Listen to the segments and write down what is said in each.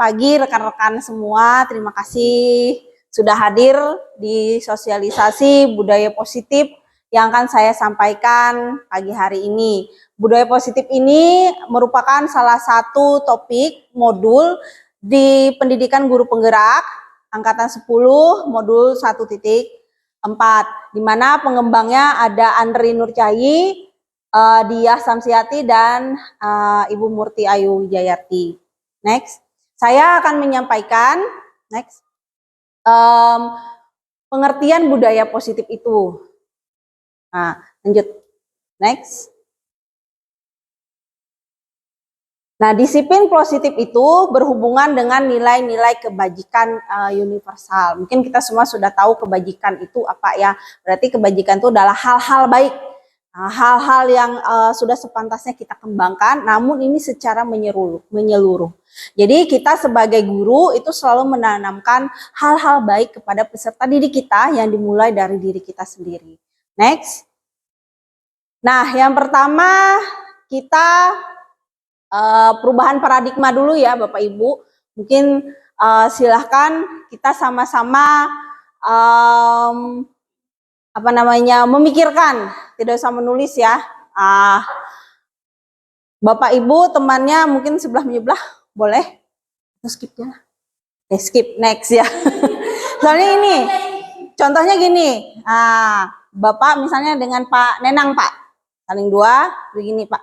pagi rekan-rekan semua. Terima kasih sudah hadir di sosialisasi budaya positif yang akan saya sampaikan pagi hari ini. Budaya positif ini merupakan salah satu topik modul di pendidikan guru penggerak angkatan 10 modul 1.4, di mana pengembangnya ada Andri Nurcayi, Diah Samsiati, dan Ibu Murti Ayu Wijayarti. Next, saya akan menyampaikan pengertian budaya positif itu. Nah, lanjut. Next. Nah, disiplin positif itu berhubungan dengan nilai-nilai kebajikan universal. Mungkin kita semua sudah tahu kebajikan itu apa ya. Berarti kebajikan itu adalah hal-hal baik. Hal-hal yang sudah sepantasnya kita kembangkan, namun ini secara menyeluruh. Jadi kita sebagai guru itu selalu menanamkan hal-hal baik kepada peserta didik kita yang dimulai dari diri kita sendiri. Next. Nah, yang pertama kita perubahan paradigma dulu ya Bapak Ibu. Mungkin silahkan kita sama-sama memikirkan, tidak usah menulis ya. Bapak Ibu temannya mungkin sebelah boleh skip ya. Skip, next ya. Soalnya ini contohnya gini. Bapak misalnya dengan Pak Nenang, Pak. Saling dua begini, Pak.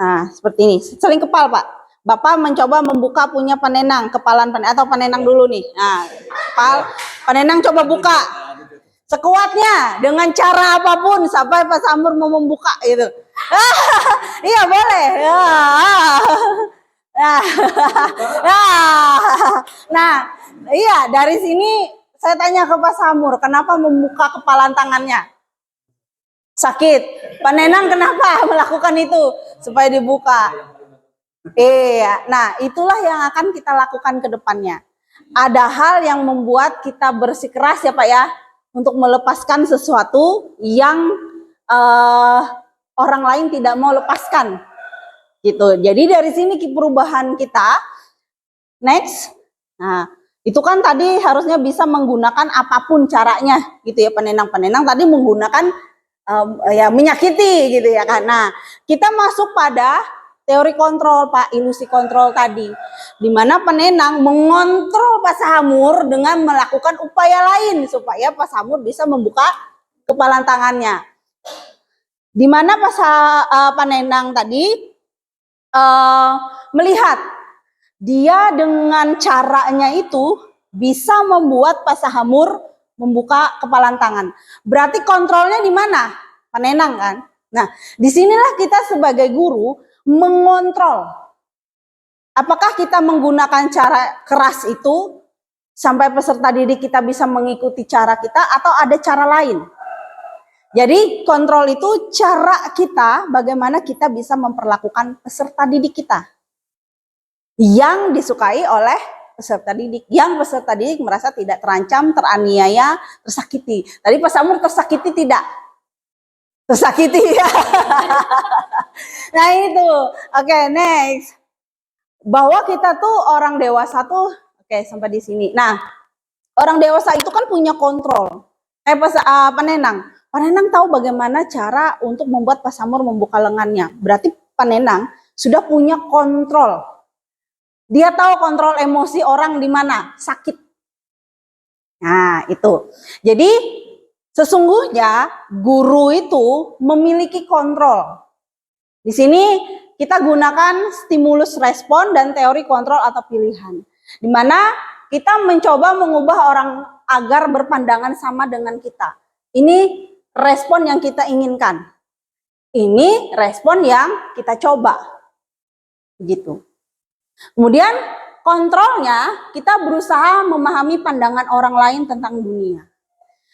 Nah, seperti ini. Saling kepal, Pak. Bapak mencoba membuka punya penenang, kepalan penenang, atau penenang dulu nih. Nah, penenang coba buka. Sekuatnya, dengan cara apapun, sampai Pak Samur mau membuka gitu. Iya, boleh. Nah, iya, dari sini saya tanya ke Pak Samur, kenapa membuka kepalan tangannya? Sakit. Pak Nenang kenapa melakukan itu? Supaya dibuka. Iya. Nah, itulah yang akan kita lakukan ke depannya. Ada hal yang membuat kita bersikeras ya Pak ya, untuk melepaskan sesuatu yang orang lain tidak mau lepaskan. Gitu. Jadi dari sini perubahan kita. Next. Nah, itu kan tadi harusnya bisa menggunakan apapun caranya gitu ya. Penenang tadi menggunakan ya menyakiti gitu ya kan. Nah, kita masuk pada teori kontrol Pak, ilusi kontrol tadi, di mana penenang mengontrol Pak Samur dengan melakukan upaya lain supaya Pak Samur bisa membuka kepalan tangannya. Di mana penenang tadi melihat dia dengan caranya itu bisa membuat Pak Samur membuka kepalan tangan. Berarti kontrolnya di mana? Penenang kan? Nah, disinilah kita sebagai guru mengontrol. Apakah kita menggunakan cara keras itu sampai peserta didik kita bisa mengikuti cara kita atau ada cara lain? Jadi kontrol itu cara kita bagaimana kita bisa memperlakukan peserta didik kita yang disukai oleh peserta didik, yang peserta didik merasa tidak terancam, teraniaya, tersakiti. Tadi Pak Samur tersakiti tidak? Tersakiti ya. Nah itu, oke, next. Bahwa kita tuh orang dewasa tuh, oke, sampai di sini. Nah, orang dewasa itu kan punya kontrol. Penenang tahu bagaimana cara untuk membuat Pak Samur membuka lengannya. Berarti penenang sudah punya kontrol. Dia tahu kontrol emosi orang di mana, sakit. Nah, itu. Jadi sesungguhnya guru itu memiliki kontrol. Di sini kita gunakan stimulus respon dan teori kontrol atau pilihan. Di mana kita mencoba mengubah orang agar berpandangan sama dengan kita. Ini respon yang kita inginkan. Ini respon yang kita coba. Begitu. Kemudian kontrolnya kita berusaha memahami pandangan orang lain tentang dunia.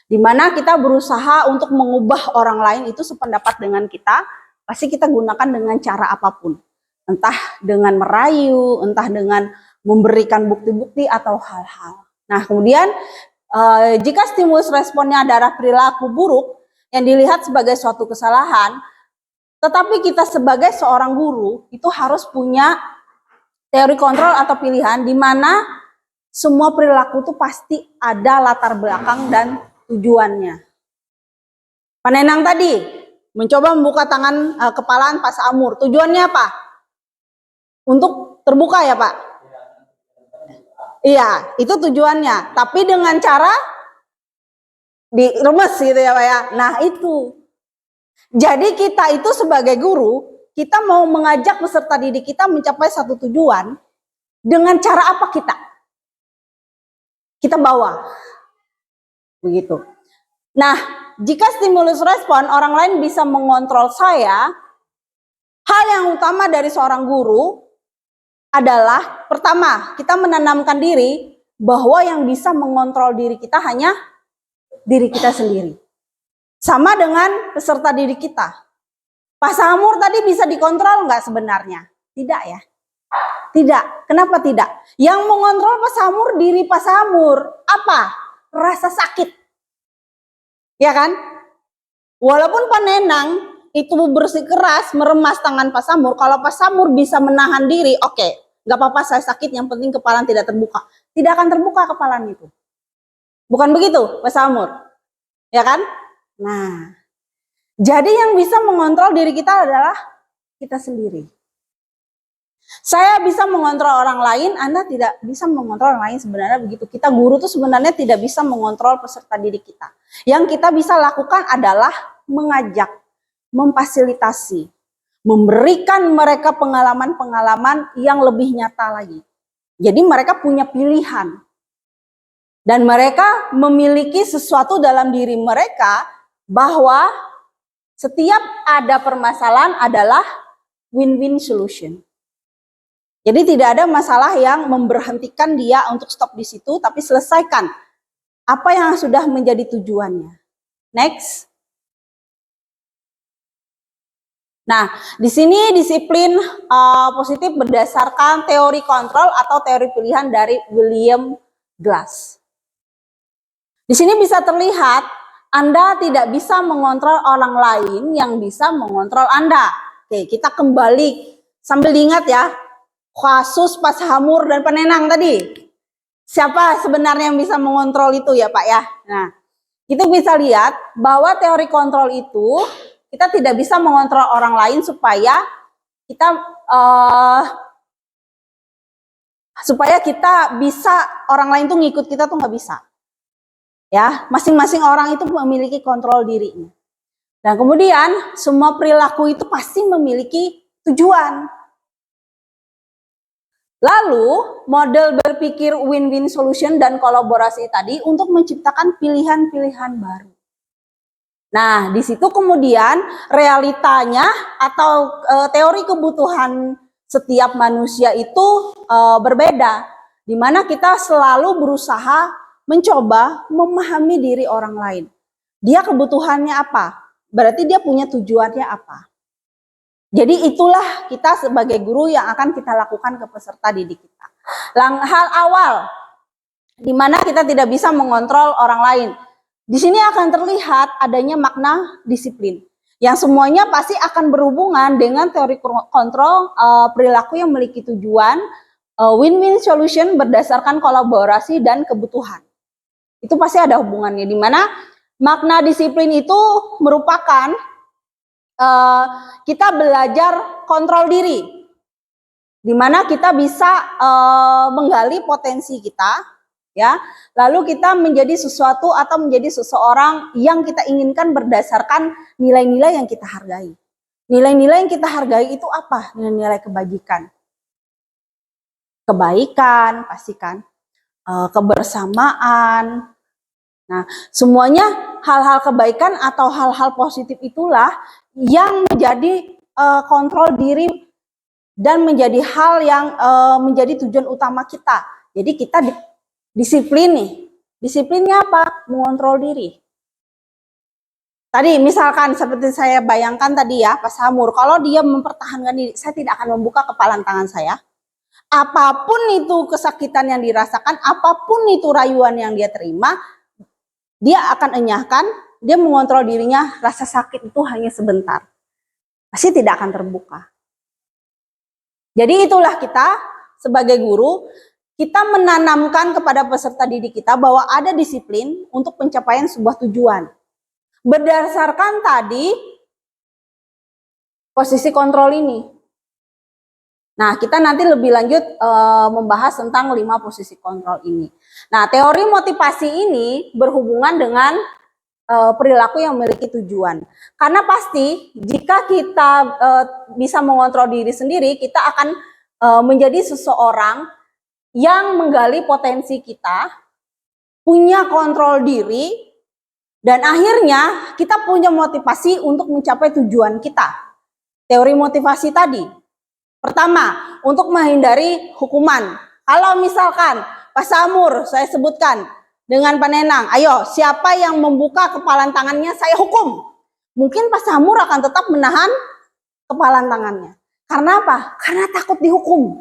Di mana kita berusaha untuk mengubah orang lain itu sependapat dengan kita, pasti kita gunakan dengan cara apapun. Entah dengan merayu, entah dengan memberikan bukti-bukti atau hal-hal. Nah, kemudian jika stimulus responnya adalah perilaku buruk yang dilihat sebagai suatu kesalahan, tetapi kita sebagai seorang guru itu harus punya Teori kontrol atau pilihan di mana semua perilaku itu pasti ada latar belakang dan tujuannya. Pak Nenang tadi mencoba membuka tangan kepalaan Pak Samur. Tujuannya apa? Untuk terbuka ya Pak? Iya, itu tujuannya. Tapi dengan cara diremes gitu ya Pak ya. Nah itu. Jadi kita itu sebagai guru, kita mau mengajak peserta didik kita mencapai satu tujuan. Dengan cara apa kita? Kita bawa. Begitu. Nah, jika stimulus respon orang lain bisa mengontrol saya, hal yang utama dari seorang guru adalah pertama, kita menanamkan diri bahwa yang bisa mengontrol diri kita hanya diri kita sendiri. Sama dengan peserta didik kita. Pak Samur tadi bisa dikontrol nggak sebenarnya? Tidak ya. Tidak. Kenapa tidak? Yang mengontrol Pak Samur diri Pak Samur. Apa? Rasa sakit. Ya kan? Walaupun Pak Nenang itu bersikeras meremas tangan Pak Samur, kalau Pak Samur bisa menahan diri, oke, nggak apa-apa saya sakit, yang penting kepalan tidak terbuka. Tidak akan terbuka kepalan itu. Bukan begitu Pak Samur? Ya kan? Nah, jadi yang bisa mengontrol diri kita adalah kita sendiri. Saya bisa mengontrol orang lain, Anda tidak bisa mengontrol orang lain. Sebenarnya begitu. Kita guru tuh sebenarnya tidak bisa mengontrol peserta didik kita. Yang kita bisa lakukan adalah mengajak, memfasilitasi, memberikan mereka pengalaman-pengalaman yang lebih nyata lagi. Jadi mereka punya pilihan. Dan mereka memiliki sesuatu dalam diri mereka bahwa setiap ada permasalahan adalah win-win solution. Jadi tidak ada masalah yang memberhentikan dia untuk stop di situ, tapi selesaikan apa yang sudah menjadi tujuannya. Next. Nah, di sini disiplin positif berdasarkan teori kontrol atau teori pilihan dari William Glass. Di sini bisa terlihat Anda tidak bisa mengontrol orang lain yang bisa mengontrol Anda. Oke, kita kembali sambil diingat ya. Kasus Pak Samur dan Pak Nenang tadi. Siapa sebenarnya yang bisa mengontrol itu ya Pak ya? Nah, kita bisa lihat bahwa teori kontrol itu kita tidak bisa mengontrol orang lain supaya kita bisa orang lain tuh ngikut kita tuh nggak bisa. Ya, masing-masing orang itu memiliki kontrol dirinya. Dan kemudian semua perilaku itu pasti memiliki tujuan. Lalu, model berpikir win-win solution dan kolaborasi tadi untuk menciptakan pilihan-pilihan baru. Nah, di situ kemudian realitanya atau teori kebutuhan setiap manusia itu berbeda. Di mana kita selalu berusaha mencoba memahami diri orang lain. Dia kebutuhannya apa? Berarti dia punya tujuannya apa? Jadi itulah kita sebagai guru yang akan kita lakukan ke peserta didik kita. Hal awal di mana kita tidak bisa mengontrol orang lain. Di sini akan terlihat adanya makna disiplin. Yang semuanya pasti akan berhubungan dengan teori kontrol perilaku yang memiliki tujuan, win-win solution berdasarkan kolaborasi dan kebutuhan. Itu pasti ada hubungannya, di mana makna disiplin itu merupakan kita belajar kontrol diri, di mana kita bisa menggali potensi kita, ya. Lalu kita menjadi sesuatu atau menjadi seseorang yang kita inginkan berdasarkan nilai-nilai yang kita hargai. Nilai-nilai yang kita hargai itu apa? Nilai-nilai kebajikan, pastikan, kebersamaan. Nah, semuanya hal-hal kebaikan atau hal-hal positif itulah yang menjadi kontrol diri dan menjadi hal yang menjadi tujuan utama kita. Jadi kita disiplin nih. Disiplinnya apa? Mengontrol diri. Tadi misalkan seperti saya bayangkan tadi ya, Pak Samur, kalau dia mempertahankan diri, saya tidak akan membuka kepalan tangan saya. Apapun itu kesakitan yang dirasakan, apapun itu rayuan yang dia terima, dia akan enyahkan, dia mengontrol dirinya, rasa sakit itu hanya sebentar. Pasti tidak akan terbuka. Jadi itulah kita sebagai guru, kita menanamkan kepada peserta didik kita bahwa ada disiplin untuk pencapaian sebuah tujuan. Berdasarkan tadi posisi kontrol ini. Nah, kita nanti lebih lanjut membahas tentang 5 posisi kontrol ini. Nah, teori motivasi ini berhubungan dengan perilaku yang memiliki tujuan. Karena pasti jika kita bisa mengontrol diri sendiri, kita akan menjadi seseorang yang menggali potensi kita, punya kontrol diri, dan akhirnya kita punya motivasi untuk mencapai tujuan kita. Teori motivasi tadi. Pertama, untuk menghindari hukuman. Kalau misalkan Pak Samur saya sebutkan dengan Pak Nenang, ayo siapa yang membuka kepalan tangannya saya hukum. Mungkin Pak Samur akan tetap menahan kepalan tangannya. Karena apa? Karena takut dihukum.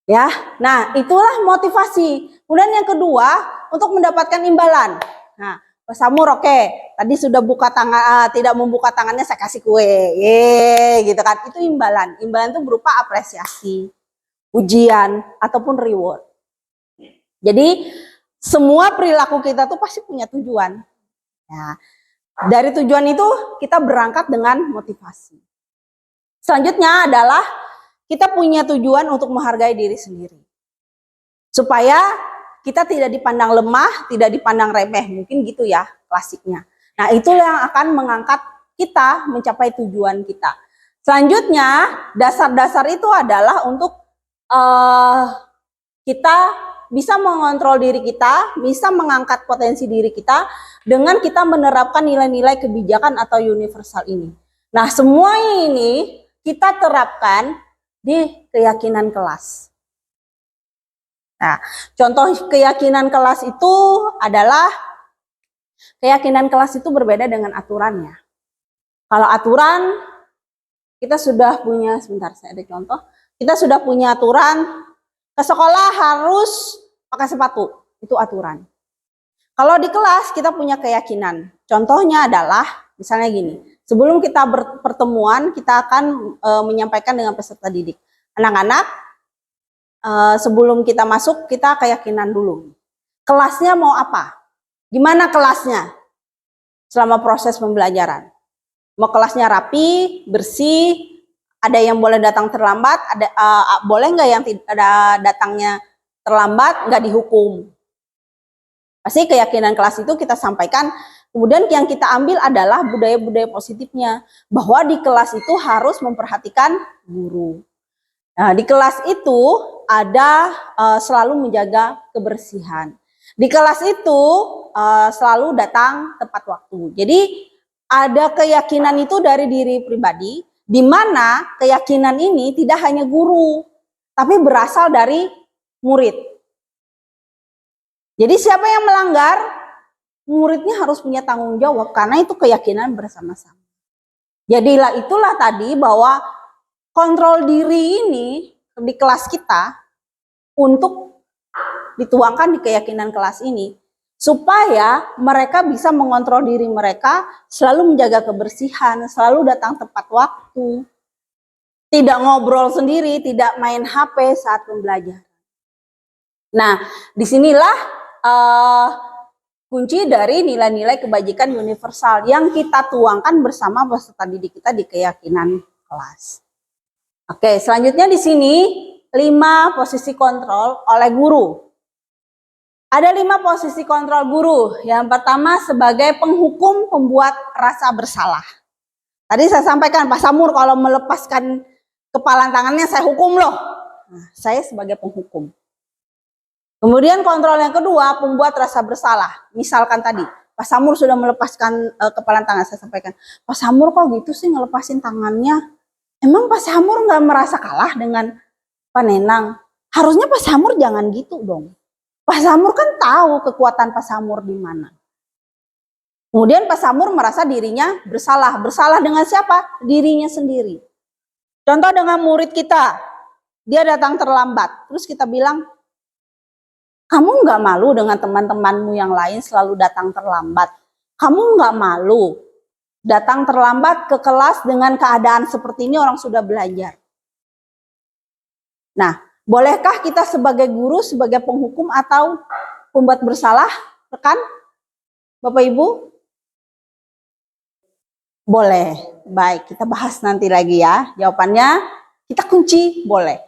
Ya, nah itulah motivasi. Kemudian yang kedua, untuk mendapatkan imbalan. Nah, Pak Samur oke, tadi sudah buka tangan, tidak membuka tangannya saya kasih kue, gitu kan. Itu imbalan. Imbalan itu berupa apresiasi, ujian ataupun reward. Jadi semua perilaku kita tuh pasti punya tujuan. Ya, dari tujuan itu kita berangkat dengan motivasi. Selanjutnya adalah kita punya tujuan untuk menghargai diri sendiri. Supaya kita tidak dipandang lemah, tidak dipandang remeh. Mungkin gitu ya klasiknya. Nah, itulah yang akan mengangkat kita mencapai tujuan kita. Selanjutnya, dasar-dasar itu adalah untuk kita bisa mengontrol diri kita, bisa mengangkat potensi diri kita dengan kita menerapkan nilai-nilai kebijakan atau universal ini. Nah, semua ini kita terapkan di keyakinan kelas. Nah, contoh keyakinan kelas itu adalah keyakinan kelas itu berbeda dengan aturannya. Kalau aturan kita sudah punya, sebentar saya ada contoh, kita sudah punya aturan ke sekolah harus pakai sepatu, itu aturan. Kalau di kelas kita punya keyakinan. Contohnya adalah misalnya gini. Sebelum kita berpertemuan, kita akan menyampaikan dengan peserta didik. Anak-anak, sebelum kita masuk, kita keyakinan dulu. Kelasnya mau apa? Gimana kelasnya selama proses pembelajaran? Mau kelasnya rapi, bersih, ada yang boleh datang terlambat, ada boleh nggak yang ada datangnya terlambat, nggak dihukum. Pasti keyakinan kelas itu kita sampaikan. Kemudian yang kita ambil adalah budaya-budaya positifnya, bahwa di kelas itu harus memperhatikan guru. Nah, di kelas itu ada selalu menjaga kebersihan. Di kelas itu selalu datang tepat waktu. Jadi ada keyakinan itu dari diri pribadi, di mana keyakinan ini tidak hanya guru, tapi berasal dari murid. Jadi siapa yang melanggar, muridnya harus punya tanggung jawab karena itu keyakinan bersama-sama. Jadilah itulah tadi bahwa kontrol diri ini di kelas kita untuk dituangkan di keyakinan kelas ini supaya mereka bisa mengontrol diri mereka, selalu menjaga kebersihan, selalu datang tepat waktu, tidak ngobrol sendiri, tidak main HP saat pembelajaran. Nah, disinilah kunci dari nilai-nilai kebajikan universal yang kita tuangkan bersama peserta didik kita di keyakinan kelas. Oke, selanjutnya di sini 5 posisi kontrol oleh guru. Ada 5 posisi kontrol guru. Yang pertama sebagai penghukum pembuat rasa bersalah. Tadi saya sampaikan Pak Samur kalau melepaskan kepalan tangannya saya hukum loh. Nah, saya sebagai penghukum. Kemudian kontrol yang kedua, pembuat rasa bersalah. Misalkan tadi, Pak Samur sudah melepaskan kepalan tangan, saya sampaikan, Pak Samur kok gitu sih ngelepasin tangannya? Emang Pak Samur nggak merasa kalah dengan Pak Nenang? Harusnya Pak Samur jangan gitu dong. Pak Samur kan tahu kekuatan Pak Samur di mana. Kemudian Pak Samur merasa dirinya bersalah. Bersalah dengan siapa? Dirinya sendiri. Contoh dengan murid kita, dia datang terlambat. Terus kita bilang, kamu nggak malu dengan teman-temanmu yang lain selalu datang terlambat? Kamu nggak malu datang terlambat ke kelas dengan keadaan seperti ini orang sudah belajar? Nah, bolehkah kita sebagai guru, sebagai penghukum atau pembuat bersalah, rekan? Bapak Ibu? Boleh. Baik, kita bahas nanti lagi ya. Jawabannya kita kunci boleh.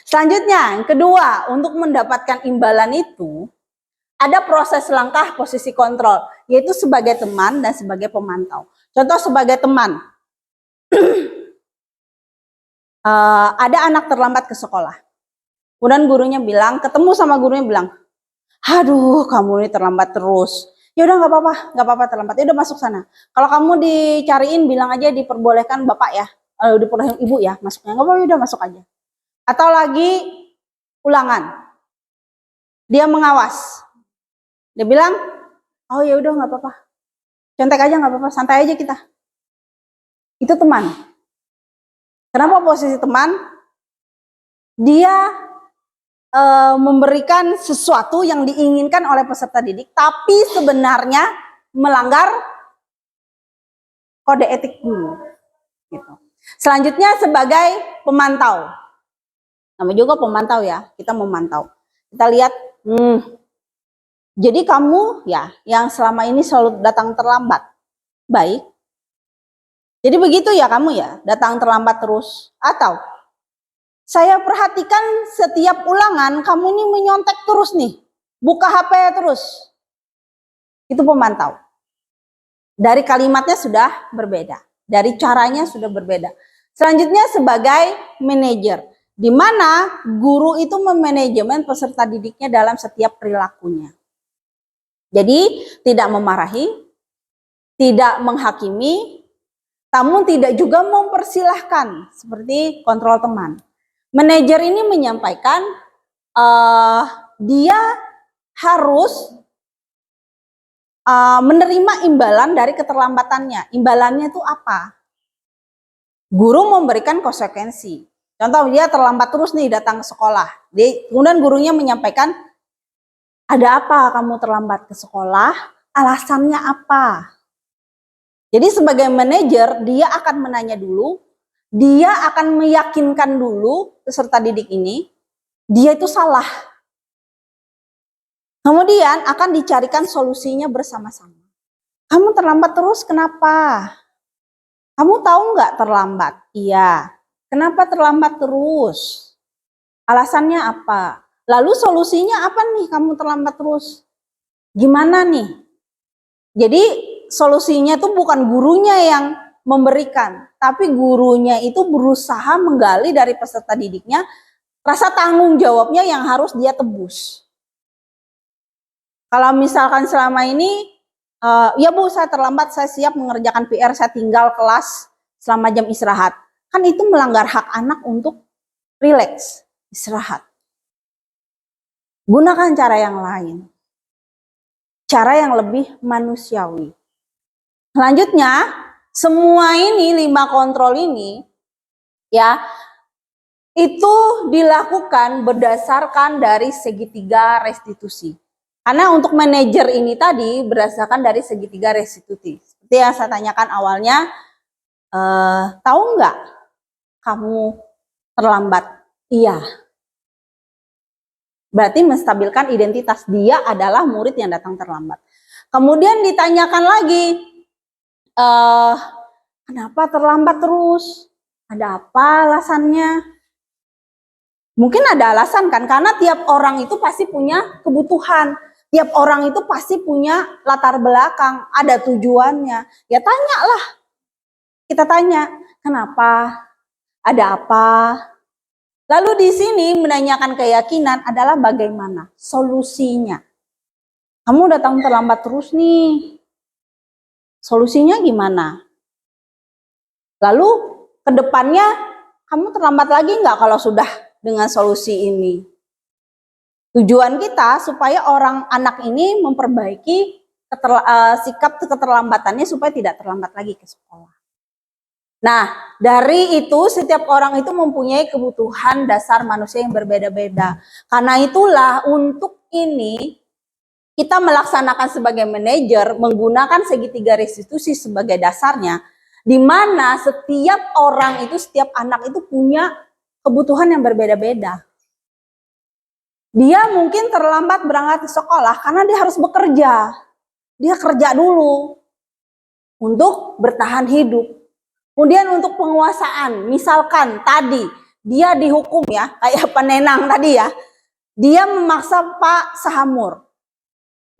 Selanjutnya, yang kedua, untuk mendapatkan imbalan itu ada proses langkah posisi kontrol, yaitu sebagai teman dan sebagai pemantau. Contoh sebagai teman, ada anak terlambat ke sekolah. Kemudian gurunya bilang, ketemu sama gurunya bilang, aduh kamu ini terlambat terus. Ya udah nggak apa-apa terlambat. Ya udah masuk sana. Kalau kamu dicariin bilang aja diperbolehkan bapak ya, diperbolehkan ibu ya masuknya. Nggak apa-apa, udah masuk aja. Atau lagi ulangan, dia mengawas. Dia bilang, oh ya udah nggak apa-apa, contek aja nggak apa-apa, santai aja kita. Itu teman. Kenapa posisi teman? Dia memberikan sesuatu yang diinginkan oleh peserta didik, tapi sebenarnya melanggar kode etik guru. Gitu. Selanjutnya sebagai pemantau. Namanya juga pemantau ya, kita memantau. Kita lihat, jadi kamu ya yang selama ini selalu datang terlambat. Baik. Jadi begitu ya kamu ya, datang terlambat terus. Atau saya perhatikan setiap ulangan kamu ini menyontek terus nih. Buka HP terus. Itu pemantau. Dari kalimatnya sudah berbeda. Dari caranya sudah berbeda. Selanjutnya sebagai manajer. Di mana guru itu memanajemen peserta didiknya dalam setiap perilakunya. Jadi tidak memarahi, tidak menghakimi, namun tidak juga mempersilahkan. Seperti kontrol teman. Manajer ini menyampaikan dia harus menerima imbalan dari keterlambatannya. Imbalannya itu apa? Guru memberikan konsekuensi. Contoh dia terlambat terus nih datang ke sekolah. Kemudian gurunya menyampaikan, ada apa kamu terlambat ke sekolah? Alasannya apa? Jadi sebagai manajer dia akan menanya dulu. Dia akan meyakinkan dulu peserta didik ini, dia itu salah. Kemudian akan dicarikan solusinya bersama-sama. Kamu terlambat terus kenapa? Kamu tahu nggak terlambat? Iya. Kenapa terlambat terus? Alasannya apa? Lalu solusinya apa nih kamu terlambat terus? Gimana nih? Jadi solusinya tuh bukan gurunya yang memberikan, tapi gurunya itu berusaha menggali dari peserta didiknya rasa tanggung jawabnya yang harus dia tebus. Kalau misalkan selama ini, ya Bu saya terlambat, saya siap mengerjakan PR, saya tinggal kelas selama jam istirahat. Kan itu melanggar hak anak untuk rileks, istirahat. Gunakan cara yang lain. Cara yang lebih manusiawi. Selanjutnya, semua ini 5 kontrol ini ya itu dilakukan berdasarkan dari segitiga restitusi. Karena untuk manajer ini tadi berdasarkan dari segitiga restitusi. Seperti yang saya tanyakan awalnya, tahu nggak kamu terlambat? Iya. Berarti menstabilkan identitas dia adalah murid yang datang terlambat. Kemudian ditanyakan lagi, kenapa terlambat terus? Ada apa alasannya? Mungkin ada alasan kan, karena tiap orang itu pasti punya kebutuhan. Tiap orang itu pasti punya latar belakang, ada tujuannya. Ya tanyalah. Kita tanya, kenapa? Ada apa? Lalu di sini menanyakan keyakinan adalah bagaimana solusinya. Kamu datang terlambat terus nih. Solusinya gimana? Lalu ke depannya kamu terlambat lagi nggak kalau sudah dengan solusi ini? Tujuan kita supaya anak ini memperbaiki sikap keterlambatannya supaya tidak terlambat lagi ke sekolah. Nah, dari itu setiap orang itu mempunyai kebutuhan dasar manusia yang berbeda-beda. Karena itulah untuk ini kita melaksanakan sebagai manajer menggunakan segitiga restitusi sebagai dasarnya, di mana setiap orang itu, setiap anak itu punya kebutuhan yang berbeda-beda. Dia mungkin terlambat berangkat ke sekolah karena dia harus bekerja. Dia kerja dulu untuk bertahan hidup. Kemudian untuk penguasaan, misalkan tadi dia dihukum ya, kayak Panenang tadi ya. Dia memaksa Pak Sahamur.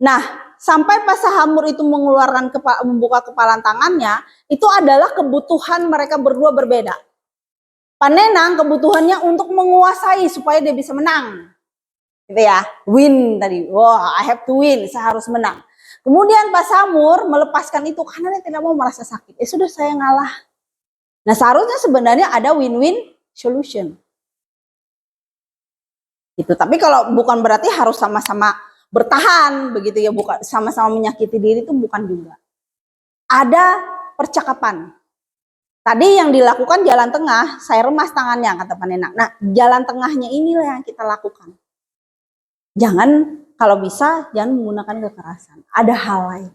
Nah, sampai Pak Sahamur itu membuka kepalan tangannya, itu adalah kebutuhan mereka berdua berbeda. Panenang kebutuhannya untuk menguasai supaya dia bisa menang. Gitu ya, win tadi. Wah, I have to win, saya harus menang. Kemudian Pak Samur melepaskan itu karena dia tidak mau merasa sakit. Sudah saya ngalah. Nah, seharusnya sebenarnya ada win-win solution. Gitu. Tapi kalau bukan berarti harus sama-sama bertahan begitu ya, bukan sama-sama menyakiti diri, itu bukan juga. Ada percakapan. Tadi yang dilakukan jalan tengah, saya remas tangannya kata Panenang. Nah, jalan tengahnya inilah yang kita lakukan. Jangan, kalau bisa jangan menggunakan kekerasan. Ada hal lain.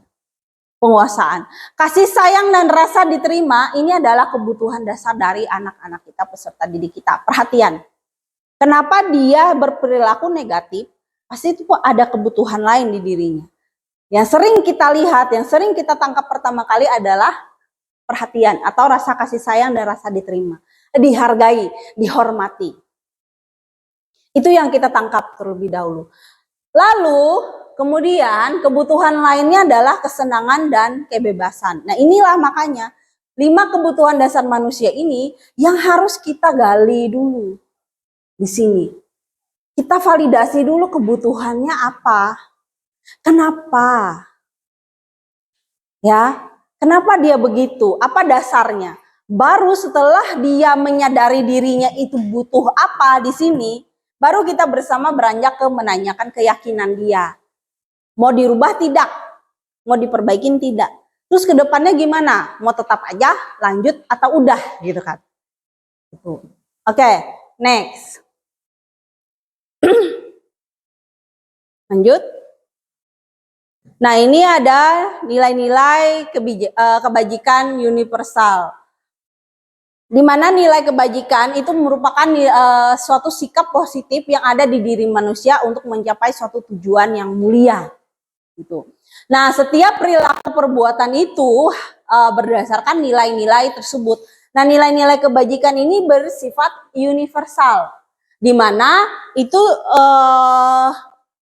Penguasaan. Kasih sayang dan rasa diterima ini adalah kebutuhan dasar dari anak-anak kita, peserta didik kita. Perhatian. Kenapa dia berperilaku negatif? Pasti itu ada kebutuhan lain di dirinya. Yang sering kita lihat, yang sering kita tangkap pertama kali adalah perhatian atau rasa kasih sayang dan rasa diterima. Dihargai, dihormati. Itu yang kita tangkap terlebih dahulu. Lalu kemudian kebutuhan lainnya adalah kesenangan dan kebebasan. Nah, inilah makanya 5 kebutuhan dasar manusia ini yang harus kita gali dulu. Di sini kita validasi dulu kebutuhannya apa, kenapa ya, kenapa dia begitu, apa dasarnya. Baru setelah dia menyadari dirinya itu butuh apa di sini, baru kita bersama beranjak ke menanyakan keyakinan dia, mau dirubah tidak, mau diperbaikin tidak, terus ke depannya gimana, mau tetap aja lanjut atau udah gitu kan. Oke, next. Lanjut. Nah, ini ada nilai-nilai kebajikan universal. Di mana nilai kebajikan itu merupakan suatu sikap positif yang ada di diri manusia untuk mencapai suatu tujuan yang mulia. Gitu. Nah, setiap perilaku perbuatan itu berdasarkan nilai-nilai tersebut. Nah, nilai-nilai kebajikan ini bersifat universal. Di mana itu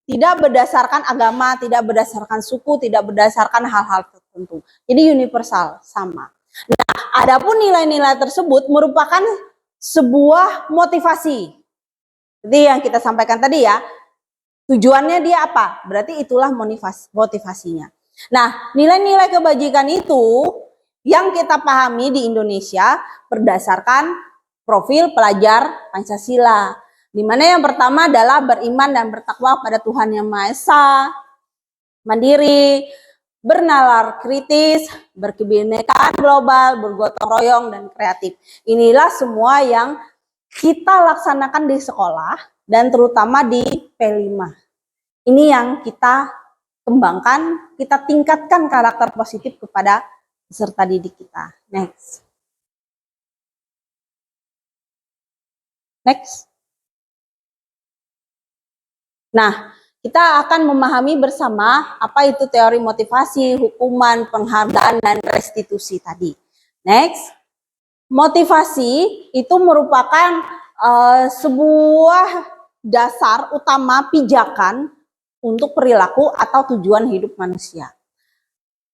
tidak berdasarkan agama, tidak berdasarkan suku, tidak berdasarkan hal-hal tertentu. Jadi universal, sama. Nah, adapun nilai-nilai tersebut merupakan sebuah motivasi. Jadi yang kita sampaikan tadi ya, tujuannya dia apa? Berarti itulah motivasinya. Nah, nilai-nilai kebajikan itu yang kita pahami di Indonesia berdasarkan profil pelajar Pancasila. Di mana yang pertama adalah beriman dan bertakwa pada Tuhan Yang Maha Esa, mandiri, bernalar kritis, berkebinekaan global, bergotong royong, dan kreatif. Inilah semua yang kita laksanakan di sekolah dan terutama di P5. Ini yang kita kembangkan, kita tingkatkan karakter positif kepada peserta didik kita. Next. Next. Nah, kita akan memahami bersama apa itu teori motivasi, hukuman, penghargaan, dan restitusi tadi. Next. Motivasi itu merupakan sebuah dasar utama pijakan untuk perilaku atau tujuan hidup manusia.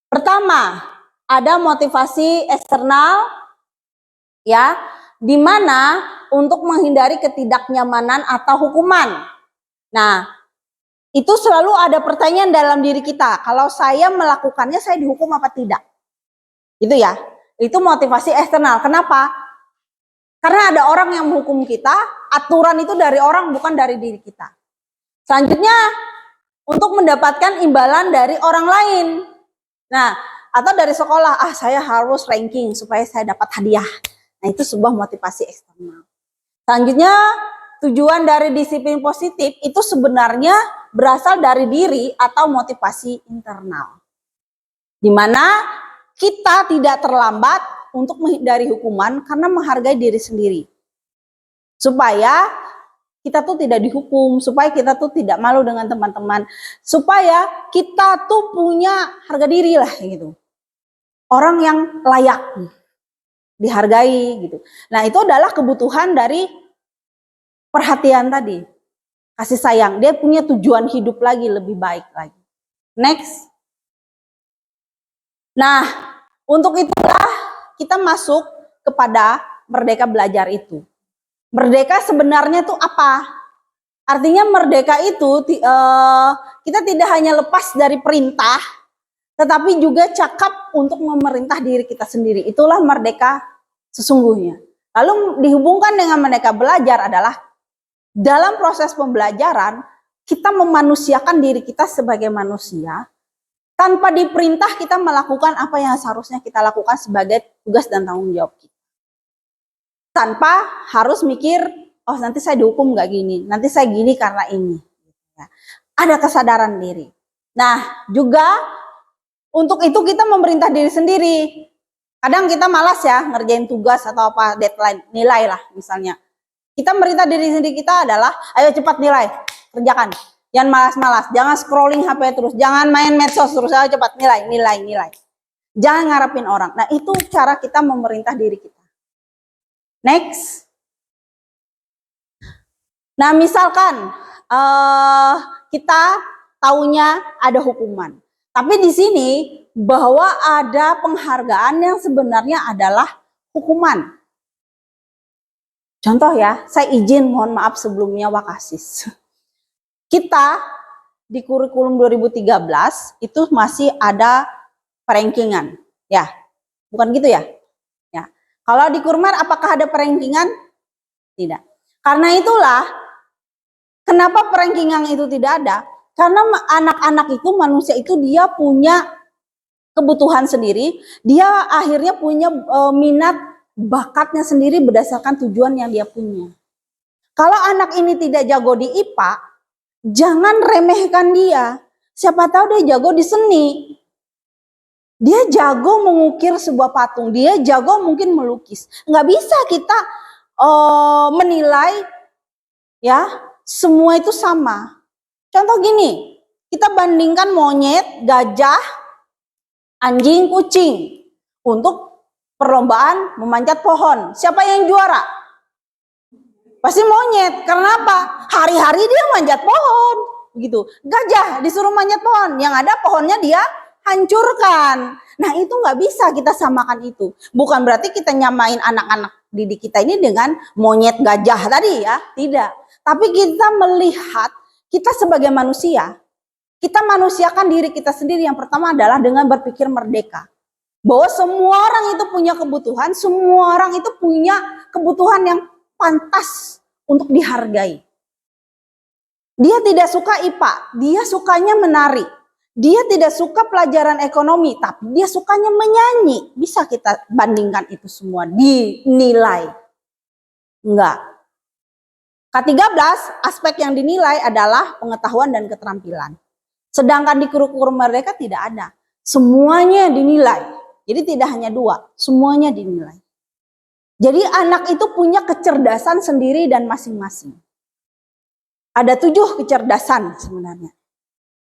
Pertama, ada motivasi eksternal, ya, di mana untuk menghindari ketidaknyamanan atau hukuman. Nah, itu selalu ada pertanyaan dalam diri kita. Kalau saya melakukannya, saya dihukum apa tidak? Itu ya. Itu motivasi eksternal. Kenapa? Karena ada orang yang menghukum kita, aturan itu dari orang, bukan dari diri kita. Selanjutnya, untuk mendapatkan imbalan dari orang lain. Nah, atau dari sekolah, saya harus ranking supaya saya dapat hadiah. Nah, itu sebuah motivasi eksternal. Selanjutnya, tujuan dari disiplin positif itu sebenarnya berasal dari diri atau motivasi internal. Di mana kita tidak terlambat untuk menghindari hukuman karena menghargai diri sendiri. Supaya kita tuh tidak dihukum, supaya kita tuh tidak malu dengan teman-teman, supaya kita tuh punya harga diri lah gitu. Orang yang layak dihargai gitu. Nah, itu adalah kebutuhan dari perhatian tadi. Kasih sayang, dia punya tujuan hidup lagi lebih baik lagi. Next. Nah, untuk itulah kita masuk kepada merdeka belajar itu. Merdeka sebenarnya tuh apa? Artinya merdeka itu kita tidak hanya lepas dari perintah, tetapi juga cakap untuk memerintah diri kita sendiri. Itulah merdeka sesungguhnya. Lalu dihubungkan dengan merdeka belajar adalah dalam proses pembelajaran kita memanusiakan diri kita sebagai manusia. Tanpa diperintah kita melakukan apa yang seharusnya kita lakukan sebagai tugas dan tanggung jawab kita. Tanpa harus mikir, oh nanti saya dihukum nggak gini, nanti saya gini karena ini. Ada kesadaran diri. Nah, juga untuk itu kita memerintah diri sendiri. Kadang kita malas ya ngerjain tugas atau apa, deadline, nilai lah misalnya. Kita memerintah diri sendiri kita adalah, ayo cepat nilai, kerjakan. Jangan malas-malas, jangan scrolling HP terus, jangan main medsos terus, ayo cepat nilai. Jangan ngarepin orang. Nah, itu cara kita memerintah diri kita. Next. Nah, misalkan kita taunya ada hukuman, tapi di sini bahwa ada penghargaan yang sebenarnya adalah hukuman. Contoh ya, saya izin mohon maaf sebelumnya Wakasis. Kita di kurikulum 2013 itu masih ada perankingan, ya, bukan gitu ya? Ya. Kalau di Kurmer apakah ada perankingan? Tidak. Karena itulah kenapa perankingan itu tidak ada? Karena anak-anak itu, manusia itu dia punya kebutuhan sendiri, dia akhirnya punya minat bakatnya sendiri berdasarkan tujuan yang dia punya. Kalau anak ini tidak jago di IPA, jangan remehkan dia. Siapa tahu dia jago di seni. Dia jago mengukir sebuah patung, dia jago mungkin melukis. Nggak bisa kita menilai ya semua itu sama. Contoh gini, kita bandingkan monyet, gajah, anjing, kucing untuk perlombaan memanjat pohon. Siapa yang juara? Pasti monyet. Karena apa? Hari-hari dia manjat pohon, gitu. Gajah disuruh manjat pohon, yang ada pohonnya dia hancurkan. Nah, itu nggak bisa kita samakan itu. Bukan berarti kita nyamain anak-anak didik kita ini dengan monyet gajah tadi ya, tidak. Tapi kita melihat kita sebagai manusia, kita manusiakan diri kita sendiri. Yang pertama adalah dengan berpikir merdeka. Bahwa semua orang itu punya kebutuhan, semua orang itu punya kebutuhan yang pantas untuk dihargai. Dia tidak suka IPA, dia sukanya menari. Dia tidak suka pelajaran ekonomi, tapi dia sukanya menyanyi. Bisa kita bandingkan itu semua, dinilai? Enggak. K13, aspek yang dinilai adalah pengetahuan dan keterampilan. Sedangkan di kurikulum merdeka tidak ada. Semuanya dinilai. Jadi tidak hanya dua, semuanya dinilai. Jadi anak itu punya kecerdasan sendiri dan masing-masing. Ada 7 kecerdasan sebenarnya.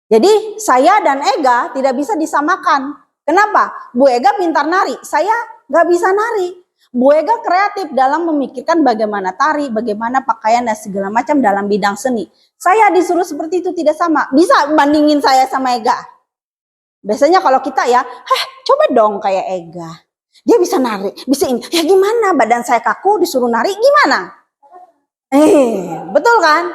Jadi saya dan Ega tidak bisa disamakan. Kenapa? Bu Ega pintar nari, saya nggak bisa nari. Bu Ega kreatif dalam memikirkan bagaimana tari, bagaimana pakaian dan segala macam dalam bidang seni. Saya disuruh seperti itu tidak sama. Bisa bandingin saya sama Ega? Biasanya kalau kita ya, coba dong kayak Ega. Dia bisa nari, bisa ini. Ya gimana? Badan saya kaku disuruh nari gimana? Betul kan?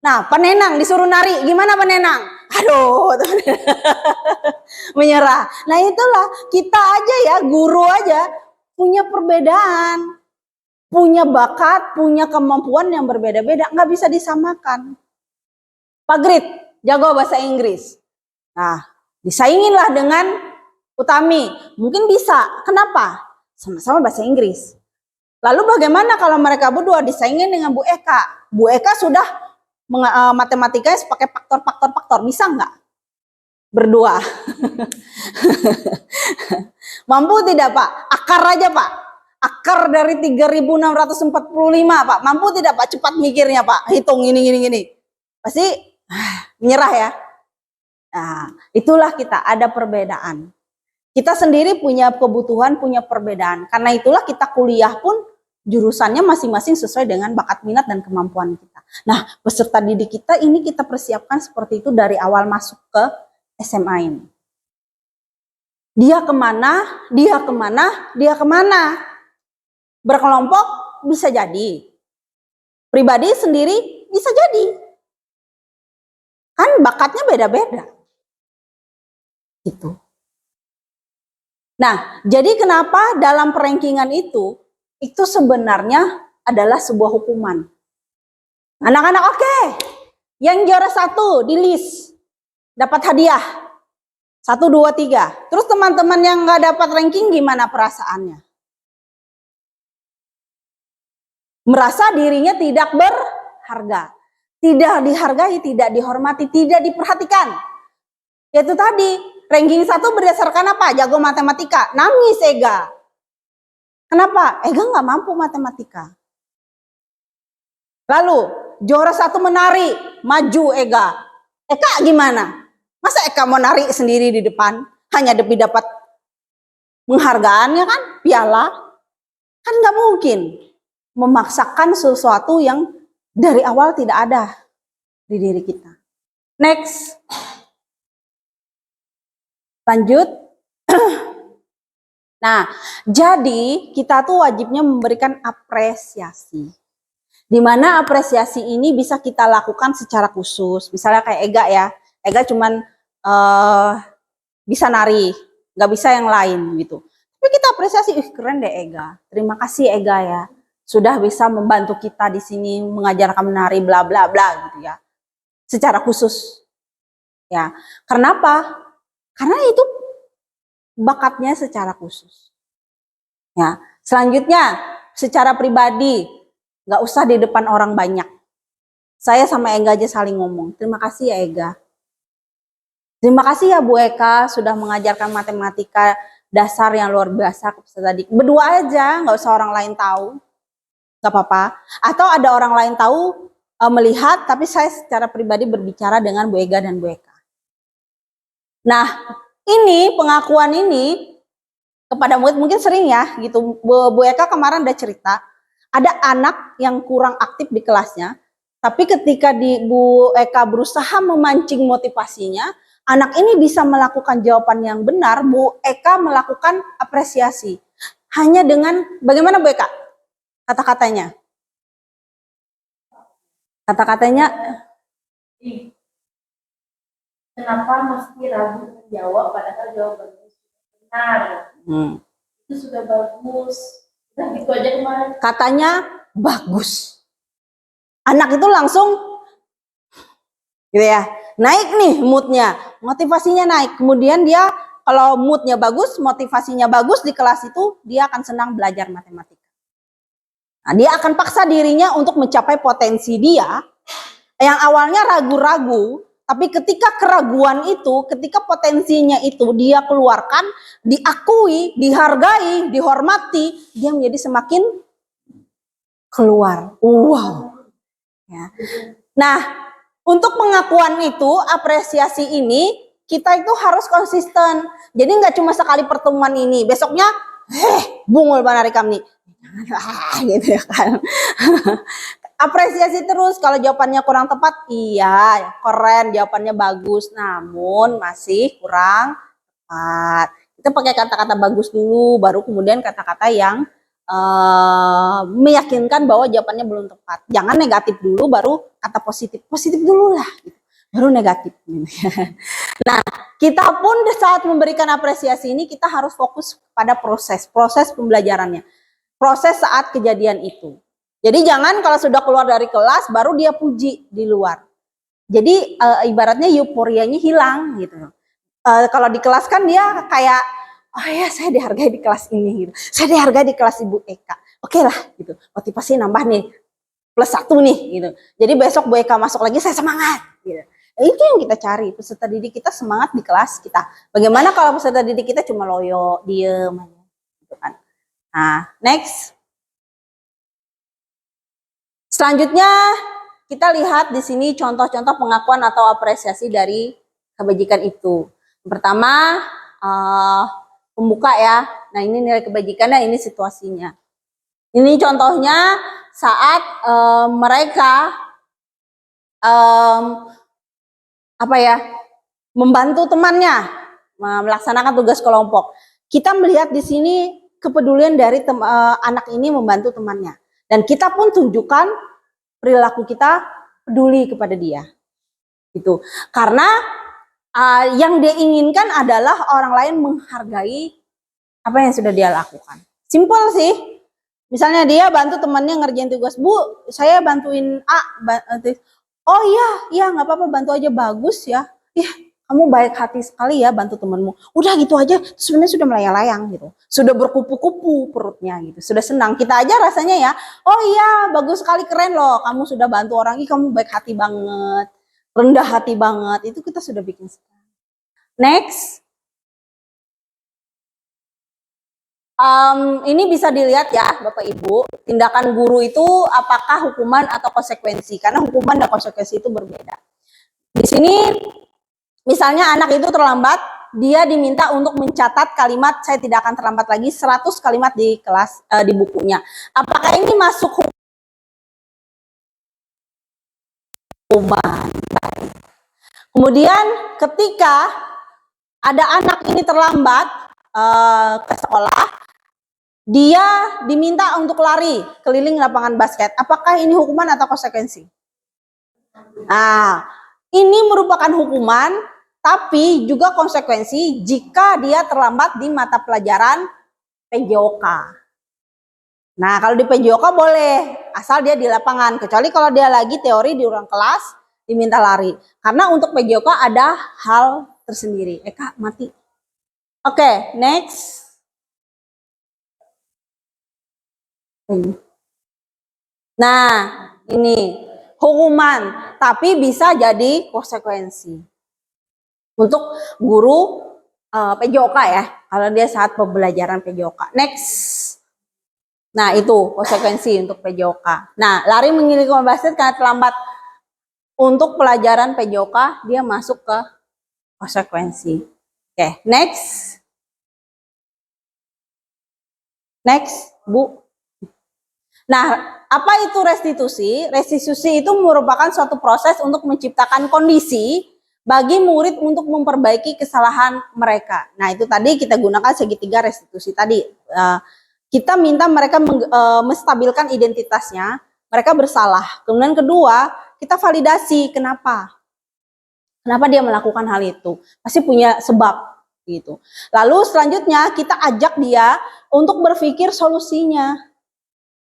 Nah, penenang disuruh nari, gimana penenang? Aduh, menyerah. Nah itulah kita aja ya, guru aja punya perbedaan, punya bakat, punya kemampuan yang berbeda-beda, nggak bisa disamakan. Pak Grit jago bahasa Inggris, nah disainginlah dengan Utami, mungkin bisa. Kenapa? Sama-sama bahasa Inggris. Lalu bagaimana kalau mereka berdua disaingin dengan Bu Eka? Bu Eka sudah matematikanya pakai faktor, bisa nggak? Berdua. Mampu tidak Pak? Akar aja Pak. Akar dari 3.645, Pak. Mampu tidak Pak? Cepat mikirnya Pak. Hitung gini. Pasti menyerah ya. Nah, itulah kita ada perbedaan. Kita sendiri punya kebutuhan, punya perbedaan. Karena itulah kita kuliah pun jurusannya masing-masing sesuai dengan bakat minat dan kemampuan kita. Nah, peserta didik kita ini kita persiapkan seperti itu dari awal masuk ke SMA ini. Dia kemana, dia kemana, dia kemana. Berkelompok bisa jadi. Pribadi sendiri bisa jadi. Kan bakatnya beda-beda. Gitu. Nah, jadi kenapa dalam perankingan itu sebenarnya adalah sebuah hukuman. Anak-anak oke. Yang juara 1 di list dapat hadiah. 1, 2, 3. Terus teman-teman yang nggak dapat ranking gimana perasaannya? Merasa dirinya tidak berharga. Tidak dihargai, tidak dihormati, tidak diperhatikan. Yaitu tadi, ranking 1 berdasarkan apa? Jago matematika. Nangis Ega. Kenapa? Ega nggak mampu matematika. Lalu, juara 1 menari. Maju Ega. Eka gimana? Masa Eka mau nari sendiri di depan? Hanya demi dapat penghargaannya kan? Piala? Kan nggak mungkin. Memaksakan sesuatu yang dari awal tidak ada di diri kita. Next. Lanjut. Nah, jadi kita tuh wajibnya memberikan apresiasi. Di mana apresiasi ini bisa kita lakukan secara khusus. Misalnya kayak Ega ya. Ega cuman bisa nari, nggak bisa yang lain gitu. Tapi kita apresiasi, keren deh Ega. Terima kasih Ega ya. Sudah bisa membantu kita di sini mengajarkan menari bla bla bla gitu ya. Secara khusus. Ya. Kenapa? Karena itu bakatnya secara khusus. Ya. Selanjutnya, secara pribadi, nggak usah di depan orang banyak. Saya sama Ega aja saling ngomong. Terima kasih ya Ega. Terima kasih ya Bu Eka sudah mengajarkan matematika dasar yang luar biasa ke peserta didik. Berdua aja, nggak usah orang lain tahu. Nggak apa-apa. Atau ada orang lain tahu, melihat, tapi saya secara pribadi berbicara dengan Bu Ega dan Bu Eka. Nah, ini pengakuan ini kepada murid mungkin sering ya gitu. Bu Eka kemarin udah cerita, ada anak yang kurang aktif di kelasnya, tapi ketika Bu Eka berusaha memancing motivasinya, anak ini bisa melakukan jawaban yang benar, Bu Eka melakukan apresiasi. Hanya dengan, bagaimana Bu Eka? Kata-katanya. Kata-katanya. Kenapa mesti ragu menjawab padahal jawabannya benar? Itu sudah bagus. Nah gitu aja kemarin. Katanya bagus. Anak itu langsung gitu ya, naik nih moodnya, motivasinya naik. Kemudian dia kalau moodnya bagus, motivasinya bagus di kelas itu, dia akan senang belajar matematika. Nah, dia akan paksa dirinya untuk mencapai potensi dia yang awalnya ragu-ragu, tapi ketika keraguan itu, ketika potensinya itu dia keluarkan, diakui, dihargai, dihormati, dia menjadi semakin keluar. Wow. Ya. Nah, untuk pengakuan itu, apresiasi ini, kita itu harus konsisten. Jadi nggak cuma sekali pertemuan ini, besoknya, bungul banari kami. Gitu ya kan. Apresiasi terus. Kalau jawabannya kurang tepat, iya, keren, jawabannya bagus, namun masih kurang tepat. Kita pakai kata-kata bagus dulu, baru kemudian kata-kata yang meyakinkan bahwa jawabannya belum tepat. Jangan negatif dulu, baru kata positif. Positif dulu lah, gitu. Baru negatif. Nah, kita pun saat memberikan apresiasi ini, kita harus fokus pada proses pembelajarannya. Proses saat kejadian itu. Jadi jangan kalau sudah keluar dari kelas baru dia puji di luar. Jadi ibaratnya euforianya hilang gitu. Kalau di kelas kan dia kayak, oh ya saya dihargai di kelas ini gitu. Saya dihargai di kelas Ibu Eka. Oke lah gitu. Motivasi nambah nih. +1 nih gitu. Jadi besok Bu Eka masuk lagi saya semangat gitu. Itu yang kita cari, peserta didik kita semangat di kelas kita. Bagaimana kalau peserta didik kita cuma loyo, diem gitu kan. Nah, next. Selanjutnya kita lihat di sini contoh-contoh pengakuan atau apresiasi dari kebajikan itu. Yang pertama, pembuka ya. Nah, ini nilai kebajikannya, ini situasinya. Ini contohnya saat mereka membantu temannya melaksanakan tugas kelompok. Kita melihat di sini kepedulian dari anak ini membantu temannya, dan kita pun tunjukkan perilaku kita peduli kepada dia, gitu. Karena yang dia inginkan adalah orang lain menghargai apa yang sudah dia lakukan. Simpel sih. Misalnya dia bantu temannya ngerjain tugas, Bu, saya bantuin A. Oh iya, nggak apa-apa, bantu aja, bagus ya. Ih, kamu baik hati sekali ya bantu temanmu. Udah gitu aja, sebenarnya sudah melayang-layang gitu. Sudah berkupu-kupu perutnya gitu. Sudah senang. Kita aja rasanya ya, oh iya, bagus sekali, keren loh. Kamu sudah bantu orang, ih kamu baik hati banget. Rendah hati banget. Itu kita sudah bikin senang. Next. Ini bisa dilihat ya Bapak Ibu, tindakan guru itu apakah hukuman atau konsekuensi, karena hukuman dan konsekuensi itu berbeda. Di sini misalnya anak itu terlambat, dia diminta untuk mencatat kalimat saya tidak akan terlambat lagi 100 kalimat di kelas di bukunya. Apakah ini masuk hukuman? Kemudian ketika ada anak ini terlambat ke sekolah, dia diminta untuk lari keliling lapangan basket. Apakah ini hukuman atau konsekuensi? Nah, ini merupakan hukuman, tapi juga konsekuensi jika dia terlambat di mata pelajaran PJOK. Nah, kalau di PJOK boleh, asal dia di lapangan. Kecuali kalau dia lagi teori di ruang kelas, diminta lari. Karena untuk PJOK ada hal tersendiri. Kak, mati. Oke, next. Nah, ini hukuman, tapi bisa jadi konsekuensi untuk guru PJOK ya, kalau dia saat pembelajaran PJOK. Next. Nah, itu konsekuensi untuk PJOK. Nah, lari mengiring basket karena terlambat untuk pelajaran PJOK, dia masuk ke konsekuensi. Oke, next. Next, Bu. Nah, apa itu restitusi? Restitusi itu merupakan suatu proses untuk menciptakan kondisi bagi murid untuk memperbaiki kesalahan mereka. Nah, itu tadi kita gunakan segitiga restitusi tadi. Kita minta mereka menstabilkan identitasnya, mereka bersalah. Kemudian kedua, kita validasi kenapa dia melakukan hal itu. Pasti punya sebab gitu. Lalu selanjutnya kita ajak dia untuk berpikir solusinya.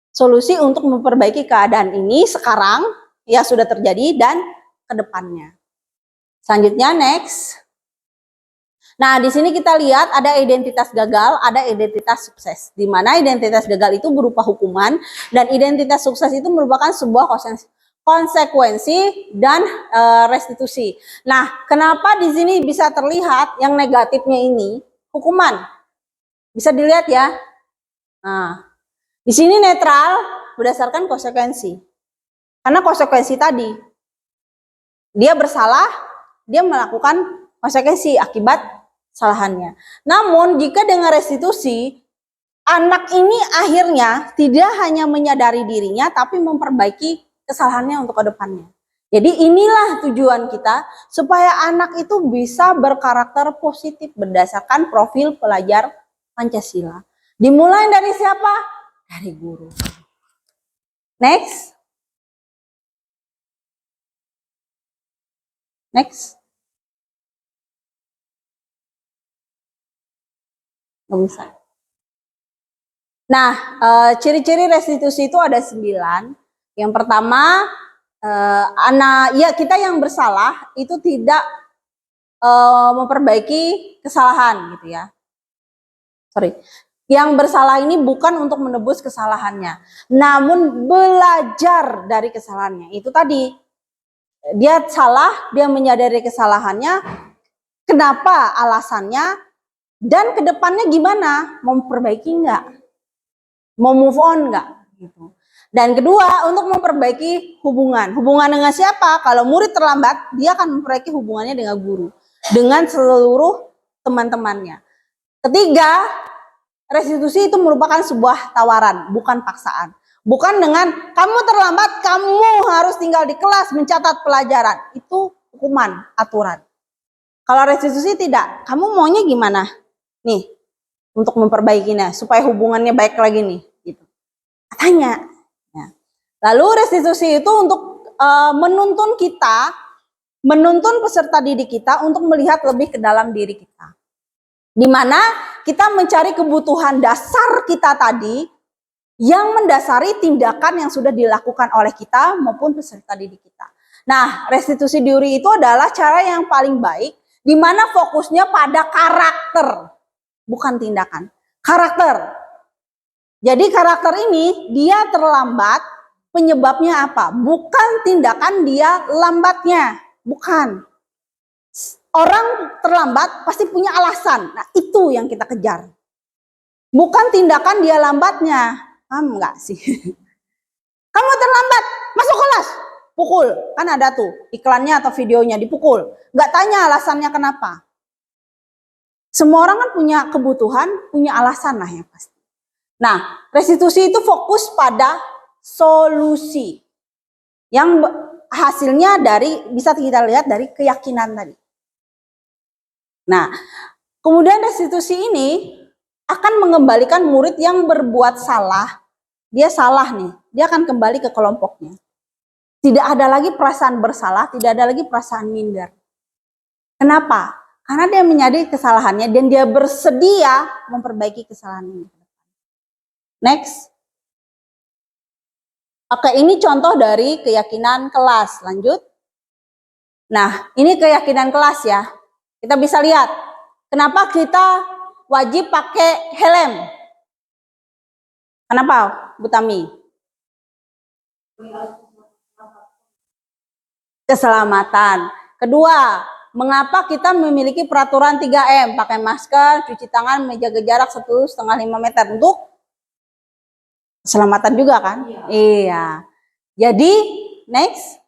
Solusi untuk memperbaiki keadaan ini sekarang yang sudah terjadi dan ke depannya. Selanjutnya next. Nah, di sini kita lihat ada identitas gagal, ada identitas sukses. Di mana identitas gagal itu berupa hukuman dan identitas sukses itu merupakan sebuah konsekuensi dan restitusi. Nah, kenapa di sini bisa terlihat yang negatifnya ini hukuman? Bisa dilihat ya. Nah, di sini netral berdasarkan konsekuensi. Karena konsekuensi tadi, dia bersalah, dia melakukan konsekuensi akibat kesalahannya. Namun jika dengan restitusi, anak ini akhirnya tidak hanya menyadari dirinya, tapi memperbaiki kesalahannya untuk ke depannya. Jadi inilah tujuan kita, supaya anak itu bisa berkarakter positif berdasarkan profil pelajar Pancasila. Dimulai dari siapa? Dari guru. Next. Next. Nggak bisa. Nah, ciri-ciri restitusi itu ada 9. Yang pertama, kita yang bersalah itu tidak memperbaiki kesalahan gitu ya. Yang bersalah ini bukan untuk menebus kesalahannya, namun belajar dari kesalahannya. Itu tadi, dia salah, dia menyadari kesalahannya, kenapa alasannya, dan kedepannya gimana, mau memperbaiki enggak. Mau move on nggak? Gitu. Dan kedua, untuk memperbaiki hubungan. Hubungan dengan siapa? Kalau murid terlambat, dia akan memperbaiki hubungannya dengan guru, dengan seluruh teman-temannya. Ketiga, restitusi itu merupakan sebuah tawaran, bukan paksaan. Bukan dengan kamu terlambat, kamu harus tinggal di kelas mencatat pelajaran. Itu hukuman, aturan. Kalau restitusi tidak, kamu maunya gimana? Nih, untuk memperbaikinya supaya hubungannya baik lagi nih, gitu. Tanya. Ya. Lalu restitusi itu untuk menuntun kita, menuntun peserta didik kita untuk melihat lebih ke dalam diri kita. Di mana kita mencari kebutuhan dasar kita tadi yang mendasari tindakan yang sudah dilakukan oleh kita maupun peserta didik kita. Nah, restitusi diri itu adalah cara yang paling baik di mana fokusnya pada karakter, bukan tindakan. Karakter. Jadi karakter ini dia terlambat, penyebabnya apa? Bukan tindakan dia lambatnya, bukan. Orang terlambat pasti punya alasan. Nah, itu yang kita kejar. Bukan tindakan dia lambatnya. Paham nggak sih? Kamu terlambat, masuk kelas. Pukul. Kan ada tuh iklannya atau videonya dipukul. Nggak tanya alasannya kenapa. Semua orang kan punya kebutuhan, punya alasan lah yang pasti. Nah, restitusi itu fokus pada solusi. Yang hasilnya dari, bisa kita lihat dari keyakinan tadi. Nah, kemudian restitusi ini akan mengembalikan murid yang berbuat salah. Dia salah nih, dia akan kembali ke kelompoknya. Tidak ada lagi perasaan bersalah, tidak ada lagi perasaan minder. Kenapa? Karena dia menyadari kesalahannya dan dia bersedia memperbaiki kesalahan ini. Next. Oke, ini contoh dari keyakinan kelas. Lanjut. Nah, ini keyakinan kelas ya. Kita bisa lihat, kenapa kita wajib pakai helm? Kenapa, Bu Tami? Keselamatan. Kedua, mengapa kita memiliki peraturan 3M? Pakai masker, cuci tangan, menjaga jarak 1,5 meter untuk keselamatan juga kan? Iya. Jadi, next.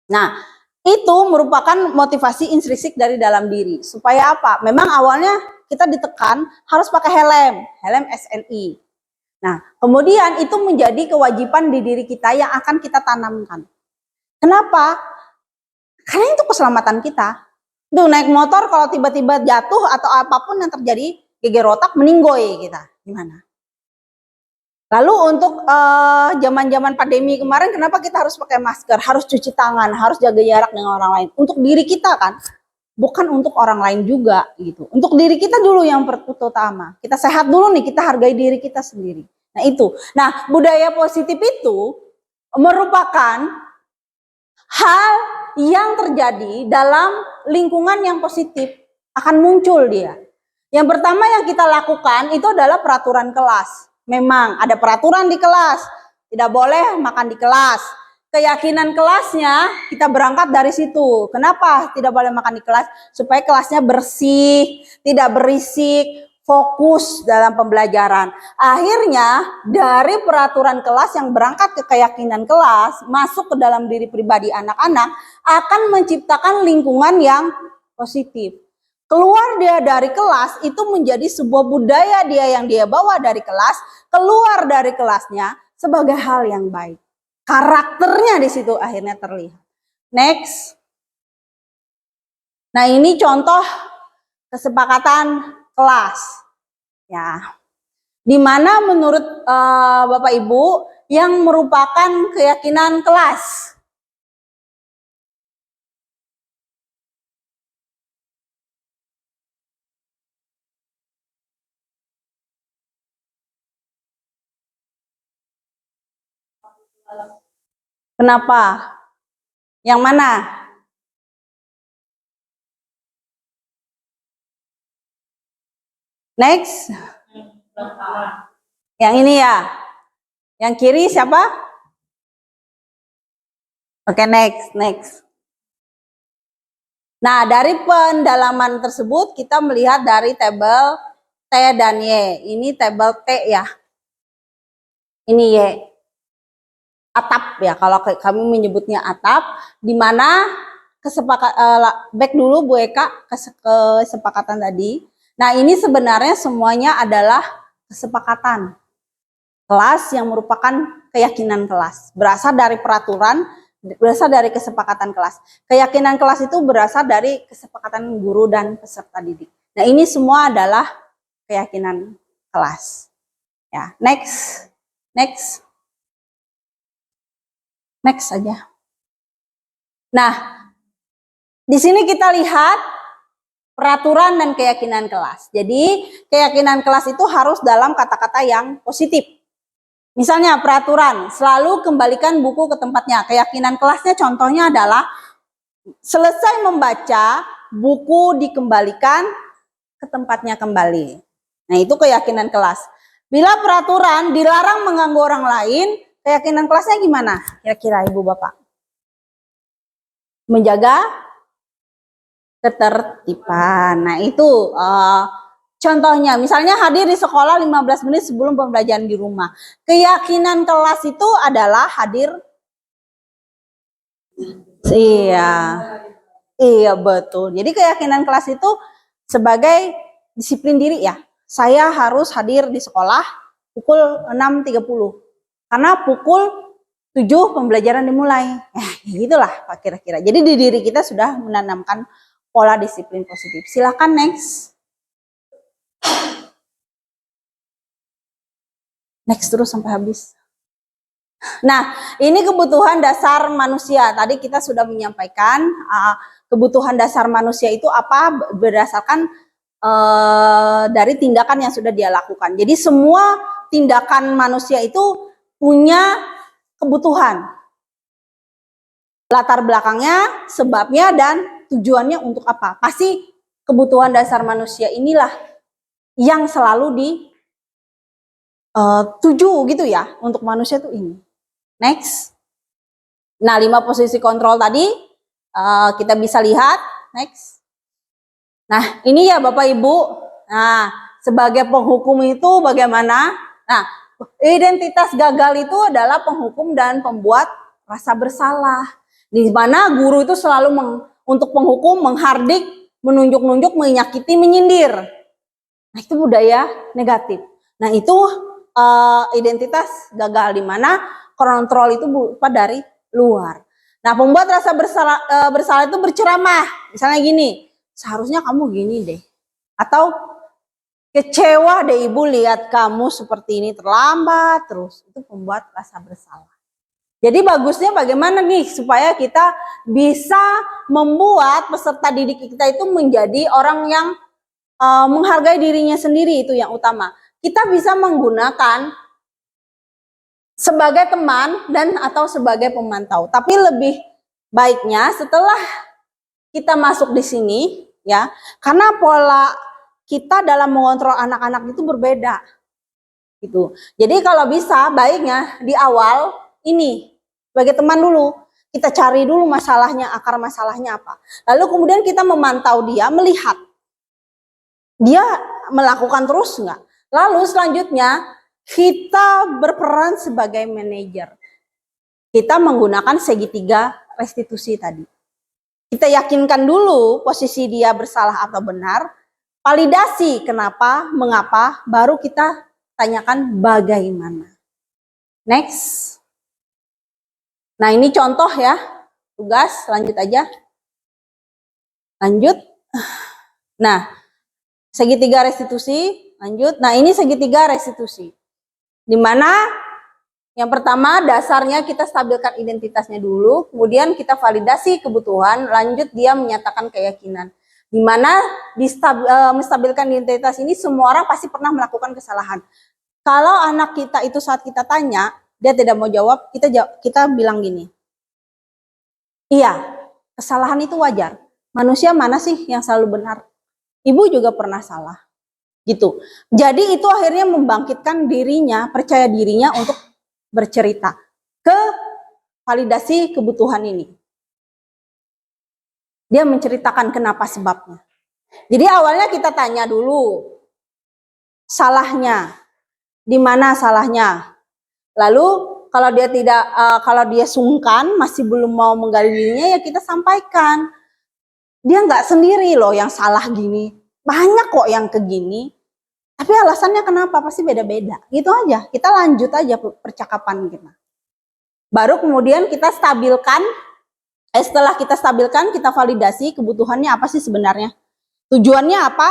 Nah, itu merupakan motivasi intrinsik dari dalam diri. Supaya apa? Memang awalnya kita ditekan harus pakai helm SNI. Nah, kemudian itu menjadi kewajiban di diri kita yang akan kita tanamkan. Kenapa? Karena itu keselamatan kita. Tuh naik motor kalau tiba-tiba jatuh atau apapun yang terjadi, geger otak meninggoy kita. Gimana? Lalu untuk zaman-zaman pandemi kemarin, kenapa kita harus pakai masker, harus cuci tangan, harus jaga jarak dengan orang lain? Untuk diri kita kan, bukan untuk orang lain juga gitu. Untuk diri kita dulu yang pertama. Kita sehat dulu nih, kita hargai diri kita sendiri. Nah itu. Nah budaya positif itu merupakan hal yang terjadi dalam lingkungan yang positif, akan muncul dia. Yang pertama yang kita lakukan itu adalah peraturan kelas. Memang ada peraturan di kelas, tidak boleh makan di kelas. Keyakinan kelasnya kita berangkat dari situ. Kenapa tidak boleh makan di kelas? Supaya kelasnya bersih, tidak berisik, fokus dalam pembelajaran. Akhirnya dari peraturan kelas yang berangkat ke keyakinan kelas, masuk ke dalam diri pribadi anak-anak, akan menciptakan lingkungan yang positif. Keluar dia dari kelas itu menjadi sebuah budaya dia yang dia bawa dari kelas, keluar dari kelasnya sebagai hal yang baik. Karakternya di situ akhirnya terlihat. Next. Nah, ini contoh kesepakatan kelas. Ya. Di mana menurut Bapak Ibu yang merupakan keyakinan kelas? Kenapa? Yang mana? Next. Yang ini ya. Yang kiri siapa? Oke, next. Nah, dari pendalaman tersebut kita melihat dari tabel T dan Y. Ini tabel T ya. Ini Y. Atap ya, kalau kami menyebutnya atap, di mana back dulu Bu Eka kesepakatan tadi. Nah, ini sebenarnya semuanya adalah kesepakatan kelas yang merupakan keyakinan kelas. Berasal dari peraturan, berasal dari kesepakatan kelas. Keyakinan kelas itu berasal dari kesepakatan guru dan peserta didik. Nah, ini semua adalah keyakinan kelas. Ya, next aja. Nah, di sini kita lihat peraturan dan keyakinan kelas. Jadi, keyakinan kelas itu harus dalam kata-kata yang positif. Misalnya peraturan, selalu kembalikan buku ke tempatnya. Keyakinan kelasnya contohnya adalah selesai membaca, buku dikembalikan ke tempatnya kembali. Nah, itu keyakinan kelas. Bila peraturan dilarang mengganggu orang lain, keyakinan kelasnya gimana? Kira-kira Ibu Bapak? Menjaga ketertiban. Nah, itu contohnya. Misalnya hadir di sekolah 15 menit sebelum pembelajaran di rumah. Keyakinan kelas itu adalah hadir. Iya betul. Jadi keyakinan kelas itu sebagai disiplin diri ya. Saya harus hadir di sekolah pukul 6.30. Karena pukul 7 pembelajaran dimulai. Gitulah Pak kira-kira. Jadi di diri kita sudah menanamkan pola disiplin positif. Silakan next. Next terus sampai habis. Nah, ini kebutuhan dasar manusia. Tadi kita sudah menyampaikan kebutuhan dasar manusia itu apa berdasarkan dari tindakan yang sudah dia lakukan. Jadi semua tindakan manusia itu punya kebutuhan. Latar belakangnya, sebabnya, dan tujuannya untuk apa. Pasti kebutuhan dasar manusia inilah yang selalu dituju gitu ya untuk manusia itu ini. Next. Nah, 5 posisi kontrol tadi kita bisa lihat. Next. Nah, ini ya Bapak Ibu. Nah, sebagai penghukum itu bagaimana? Nah, identitas gagal itu adalah penghukum dan pembuat rasa bersalah. Di mana guru itu selalu untuk penghukum menghardik, menunjuk-nunjuk, menyakiti, menyindir. Nah, itu budaya negatif. Nah, itu identitas gagal, di mana kontrol itu berupa dari luar. Nah, pembuat rasa bersalah itu berceramah. Misalnya gini, seharusnya kamu gini deh. Atau kecewa deh ibu lihat kamu seperti ini terlambat terus. Itu pembuat rasa bersalah. Jadi bagusnya bagaimana nih supaya kita bisa membuat peserta didik kita itu menjadi orang yang menghargai dirinya sendiri, itu yang utama. Kita bisa menggunakan sebagai teman dan atau sebagai pemantau. Tapi lebih baiknya setelah kita masuk di sini ya, karena pola kita dalam mengontrol anak-anak itu berbeda. Gitu. Jadi kalau bisa baiknya di awal ini sebagai teman dulu, kita cari dulu masalahnya, akar masalahnya apa. Lalu kemudian kita memantau dia, melihat dia melakukan terus enggak. Lalu selanjutnya kita berperan sebagai manajer. Kita menggunakan segitiga restitusi tadi. Kita yakinkan dulu posisi dia bersalah atau benar, validasi kenapa, mengapa, baru kita tanyakan bagaimana. Next. Nah, ini contoh ya, tugas, lanjut aja. Lanjut. Nah, segitiga restitusi, lanjut. Nah, ini segitiga restitusi. Di mana yang pertama dasarnya kita stabilkan identitasnya dulu, kemudian kita validasi kebutuhan, lanjut dia menyatakan keyakinan. Di mana menstabilkan identitas ini semua orang pasti pernah melakukan kesalahan. Kalau anak kita itu saat kita tanya, dia tidak mau jawab, kita bilang gini. Iya, kesalahan itu wajar. Manusia mana sih yang selalu benar? Ibu juga pernah salah. Gitu. Jadi itu akhirnya membangkitkan dirinya, percaya dirinya untuk bercerita ke validasi kebutuhan ini. Dia menceritakan kenapa sebabnya. Jadi awalnya kita tanya dulu salahnya, di mana salahnya. Lalu kalau dia tidak, kalau dia sungkan, masih belum mau menggali dirinya, ya kita sampaikan. Dia nggak sendiri loh yang salah gini. Banyak kok yang kegini. Tapi alasannya kenapa pasti beda-beda. Gitu aja. Kita lanjut aja percakapan kita. Baru kemudian kita stabilkan. Setelah kita stabilkan, kita validasi kebutuhannya apa sih sebenarnya. Tujuannya apa?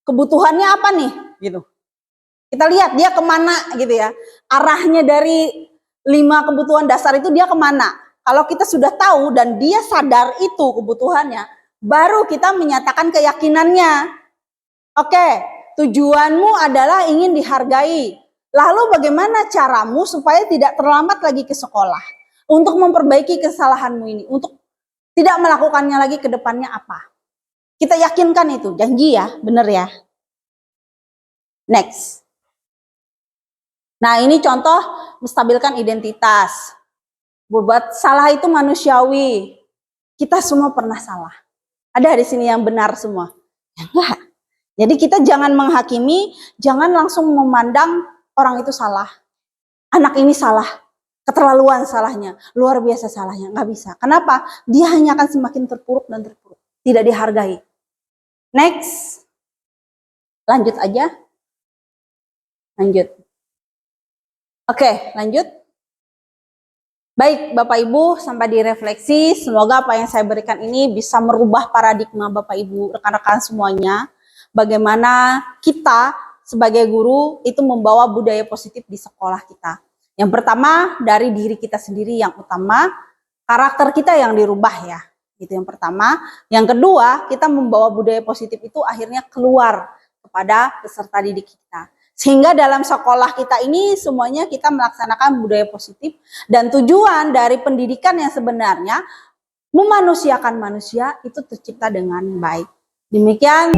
Kebutuhannya apa nih? Gitu. Kita lihat dia kemana gitu ya. Arahnya dari 5 kebutuhan dasar itu dia kemana. Kalau kita sudah tahu dan dia sadar itu kebutuhannya, baru kita menyatakan keyakinannya. Oke, tujuanmu adalah ingin dihargai. Lalu bagaimana caramu supaya tidak terlambat lagi ke sekolah? Untuk memperbaiki kesalahanmu ini, untuk tidak melakukannya lagi ke depannya apa? Kita yakinkan itu, janji ya, bener ya. Next. Nah, ini contoh menstabilkan identitas. Berbuat salah itu manusiawi. Kita semua pernah salah. Ada di sini yang benar semua? Ya enggak. Jadi kita jangan menghakimi, jangan langsung memandang orang itu salah. Anak ini salah, keterlaluan salahnya, luar biasa salahnya. Nggak bisa. Kenapa? Dia hanya akan semakin terpuruk dan terpuruk. Tidak dihargai. Next. Lanjut aja. Lanjut. Oke, lanjut. Baik, Bapak Ibu, sampai direfleksi. Semoga apa yang saya berikan ini bisa merubah paradigma Bapak Ibu, rekan-rekan semuanya. Bagaimana kita sebagai guru itu membawa budaya positif di sekolah kita. Yang pertama, dari diri kita sendiri yang utama, karakter kita yang dirubah ya. Itu yang pertama. Yang kedua, kita membawa budaya positif itu akhirnya keluar kepada peserta didik kita. Sehingga dalam sekolah kita ini semuanya kita melaksanakan budaya positif dan tujuan dari pendidikan yang sebenarnya memanusiakan manusia itu tercipta dengan baik. Demikian.